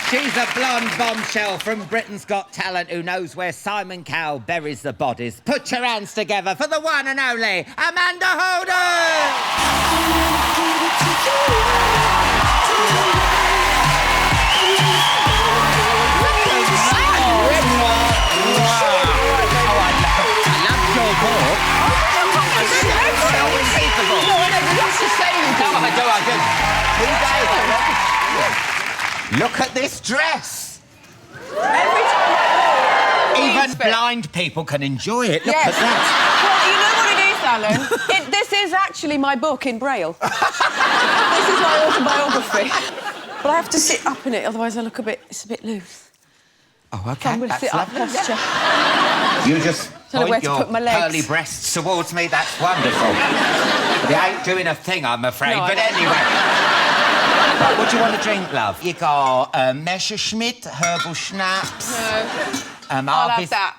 She's a blonde bombshell from Britain's Got Talent who knows where Simon Cowell buries the bodies. Put your hands together for the one and only Amanda Look at this dress. Every time even blind people can enjoy it. Look at that. Well, you know what it is, Alan? This is actually my book in Braille. This is my autobiography. But I have to sit up in it, otherwise I look it's a bit loose. Oh, OK, so I'm going to sit up posture. You just point your curly breasts towards me. That's wonderful. They ain't doing a thing, I'm afraid. No, but anyway. Right, what do you want to drink, love? You got Messerschmitt, herbal schnapps. No. I'll have that.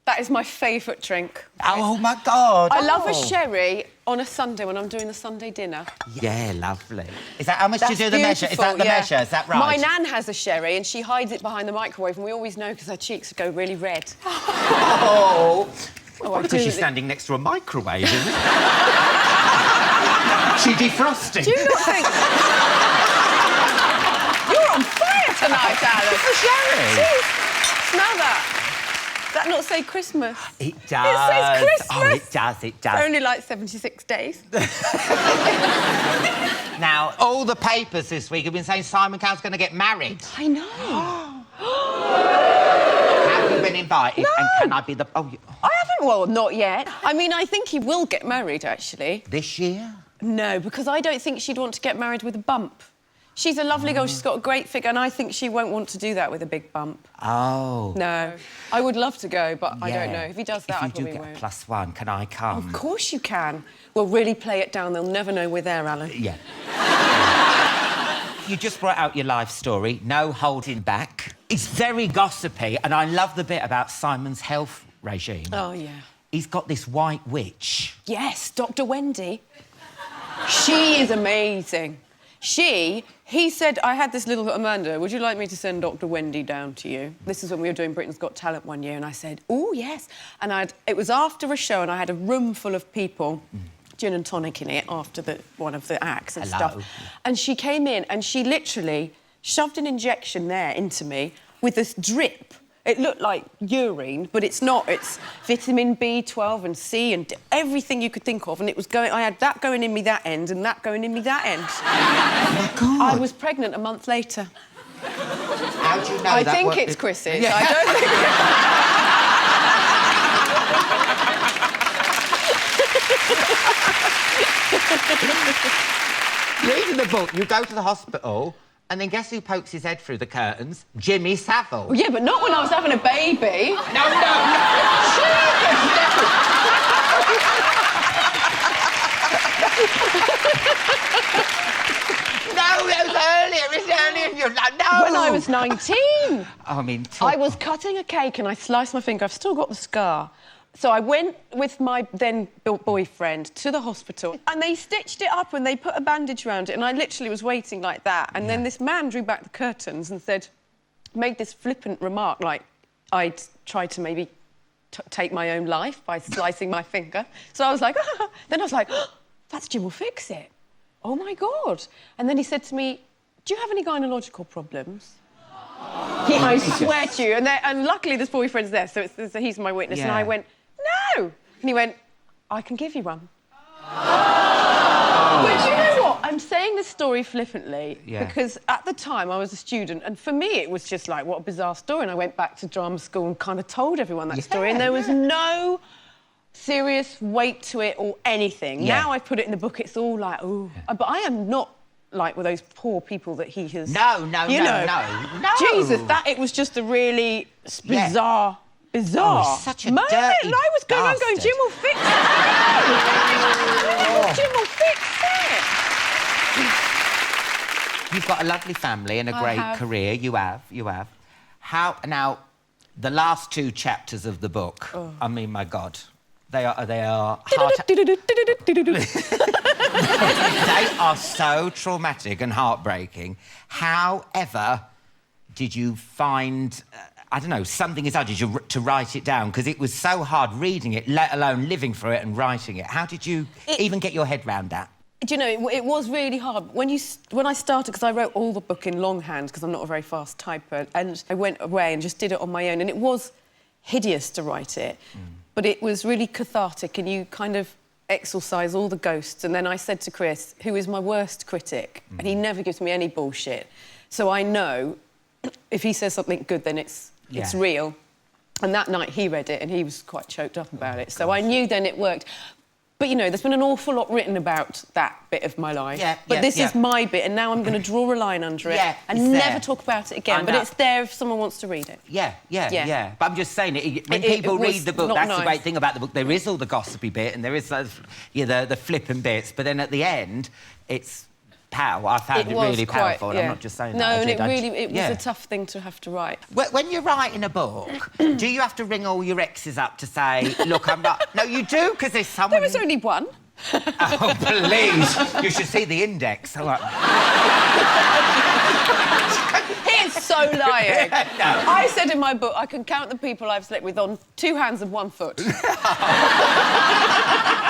That is my favourite drink. Oh, my God. I love a sherry on a Sunday when I'm doing the Sunday dinner. Yeah, lovely. Is that how much do you do the measure? Is that the measure? Is that right? My nan has a sherry and she hides it behind the microwave and we always know because her cheeks go really red. Oh, because she's standing next to a microwave, isn't it? She defrosting. Do you not think... You're on fire tonight, Alan. It's the sherry. Jeez. Smell that. Does that not say Christmas? It does. It says Christmas. Oh, it does, it does. It's only like 76 days. Now, all the papers this week have been saying Simon Cowell's going to get married. I know. Have you been invited? No. And can I be the... Oh, I haven't. Well, not yet. I mean, I think he will get married, actually. This year? No, because I don't think she'd want to get married with a bump. She's a lovely girl, she's got a great figure, and I think she won't want to do that with a big bump. Oh. No. I would love to go, but I don't know. If he does that, I probably won't. If you do get a +1, can I come? Of course you can. We'll really play it down. They'll never know we're there, Alan. Yeah. You just brought out your life story, no holding back. It's very gossipy, and I love the bit about Simon's health regime. Oh, yeah. He's got this white witch. Yes, Dr. Wendy. She is amazing. He said, I had this little... Amanda, would you like me to send Dr. Wendy down to you? This is when we were doing Britain's Got Talent one year, and I said, oh, yes. And it was after a show, and I had a room full of people, gin and tonic in it, after one of the acts and stuff. And she came in, and she literally shoved an injection there into me with this drip. It looked like urine, but it's not. It's vitamin B12 and C and everything you could think of, and it was going... I had that going in me that end and that going in me that end. Oh, my God. I was pregnant a month later. How do you know I think it's Chris's. Yeah. I don't think... Reading the book, you go to the hospital... And then guess who pokes his head through the curtains? Jimmy Savile. Well, yeah, but not when I was having a baby. No. No, it was earlier. It was earlier. You're like, no. When I was 19. I mean... I was cutting a cake and I sliced my finger. I've still got the scar. So I went with my then boyfriend to the hospital and they stitched it up and they put a bandage around it and I literally was waiting like that. And then this man drew back the curtains and made this flippant remark like I'd tried to maybe take my own life by slicing my finger. So I was like, ah. Then I was like, oh, that's Jim will fix it. Oh, my God. And then he said to me, do you have any gynecological problems? I swear to you. And luckily this boyfriend's there, so he's my witness. And I went, no! And he went, I can give you one. Oh. But you know what? I'm saying this story flippantly because at the time I was a student and for me it was just like, what a bizarre story. And I went back to drama school and kind of told everyone that story and there was no serious weight to it or anything. Now I put it in the book, it's all like, ooh. But I am not like with those poor people that he has... No. Jesus, it was just a really bizarre... Oh, such a moment. dirty And I was going on going, Jim will fix it. Jim will fix it. You've got a lovely family and a great career. You have. How... Now, the last 2 chapters of the book, I mean, my God, they are They are so traumatic and heartbreaking. However, did you find, I don't know, something inside you to write it down? Because it was so hard reading it, let alone living through it and writing it. How did you even get your head round that? Do you know, it was really hard. When I started, because I wrote all the book in longhand, because I'm not a very fast typer, and I went away and just did it on my own, and it was hideous to write it, but it was really cathartic, and you kind of exorcise all the ghosts. And then I said to Chris, who is my worst critic, and he never gives me any bullshit, so I know if he says something good, then it's real. And that night he read it and he was quite choked up about it. So I knew then it worked. But, you know, there's been an awful lot written about that bit of my life. But this is my bit, and now I'm going to draw a line under it and never talk about it again. But it's there if someone wants to read it. Yeah. But I'm just saying, when people read the book, that's the great thing about the book. There is all the gossipy bit and there is those, the flippant bits, but then at the end, it's... I found it really powerful, and I'm not just saying that. No, and it was a tough thing to have to write. When you're writing a book, do you have to ring all your exes up to say, look, I'm not... No, you do, because there's someone... There was only one. Oh, please. You should see the index. He is so lying. No. I said in my book, I can count the people I've slept with on 2 hands and 1 foot.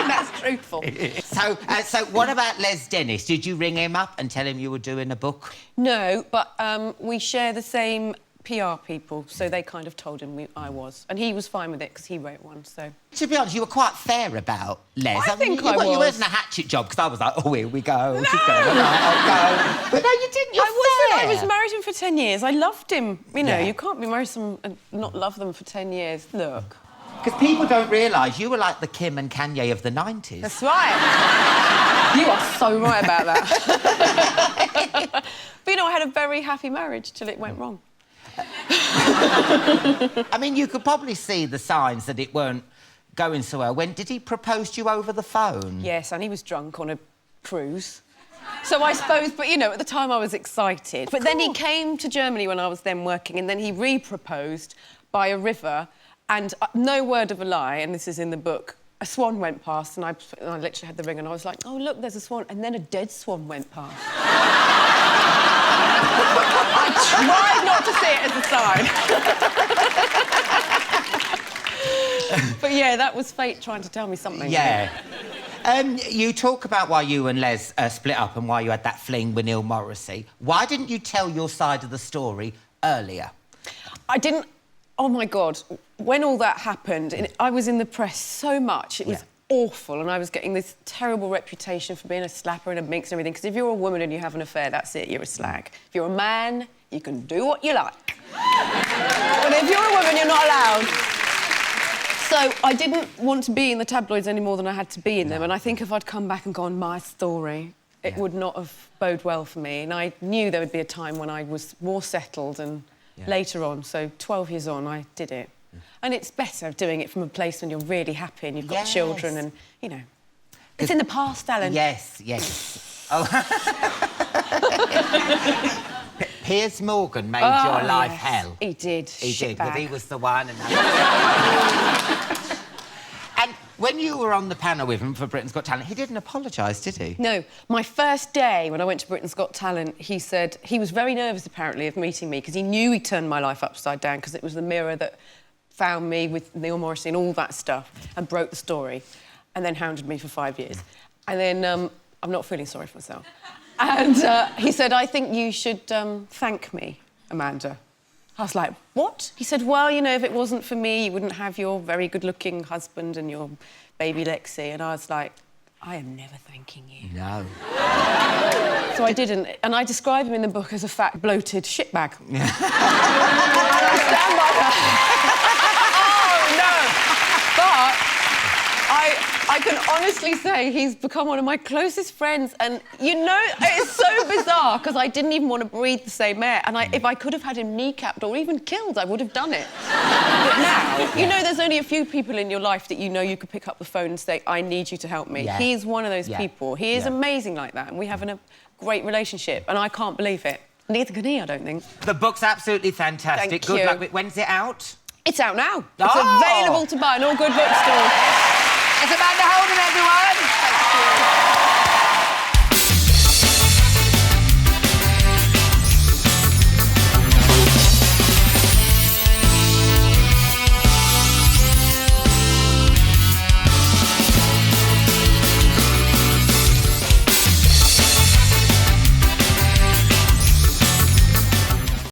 That's truthful. So what about Les Dennis? Did you ring him up and tell him you were doing a book? No, but we share the same PR people, so they kind of told him I was. And he was fine with it, because he wrote one, so... To be honest, you were quite fair about Les. I think I was. You weren't a hatchet job, because I was like, oh, here we go. No. She's going, all right, I'll go. But no, you didn't. I wasn't. I was married him for 10 years. I loved him. You know, you can't be married to someone and not love them for 10 years. Look. Because people don't realise you were like the Kim and Kanye of the 90s. That's right. You are so right about that. But, you know, I had a very happy marriage till it went wrong. I mean, you could probably see the signs that it weren't going so well. When did he propose to you over the phone? Yes, and he was drunk on a cruise. So I suppose, but, you know, at the time I was excited. But then he came to Germany when I was then working, and then he re-proposed by a river, and no word of a lie, and this is in the book, a swan went past, and I literally had the ring, and I was like, oh, look, there's a swan, and then a dead swan went past. I tried not to see it as a sign. But, yeah, that was fate trying to tell me something. Yeah. You talk about why you and Les split up and why you had that fling with Neil Morrissey. Why didn't you tell your side of the story earlier? I didn't... Oh, my God. When all that happened, I was in the press so much. It was awful, and I was getting this terrible reputation for being a slapper and a minx and everything, because if you're a woman and you have an affair, that's it, you're a slag. If you're a man, you can do what you like. But if you're a woman, you're not allowed. So I didn't want to be in the tabloids any more than I had to be in them, and I think if I'd come back and gone, my story, it would not have boded well for me, and I knew there would be a time when I was more settled, and later on, so 12 years on, I did it. And it's better doing it from a place when you're really happy and you've got children and, you know... It's in the past, Alan. Yes. Oh. Piers Morgan made your life hell. He did. He did, because he was the one. And when you were on the panel with him for Britain's Got Talent, he didn't apologise, did he? No. My first day when I went to Britain's Got Talent, he said... He was very nervous, apparently, of meeting me, because he knew he turned my life upside down, because it was the mirror that found me with Neil Morrissey and all that stuff and broke the story and then hounded me for 5 years. And then I'm not feeling sorry for myself. And he said, I think you should thank me, Amanda. I was like, what? He said, well, you know, if it wasn't for me, you wouldn't have your very good-looking husband and your baby Lexi. And I was like, I am never thanking you. No. So I didn't. And I describe him in the book as a fat, bloated shitbag. And I stand by that. But I can honestly say he's become one of my closest friends, and, you know, it's so bizarre, because I didn't even want to breathe the same air, and if I could have had him kneecapped or even killed, I would have done it. But now, you know, there's only a few people in your life that you know you could pick up the phone and say, I need you to help me. Yeah. He's one of those people. He is amazing like that, and we have a great relationship, and I can't believe it. Neither can he, I don't think. The book's absolutely fantastic. Thank Good you. luck with... When's it out? It's out now. It's available to buy in all good bookstores. It's Amanda Holden, everyone! Thank you.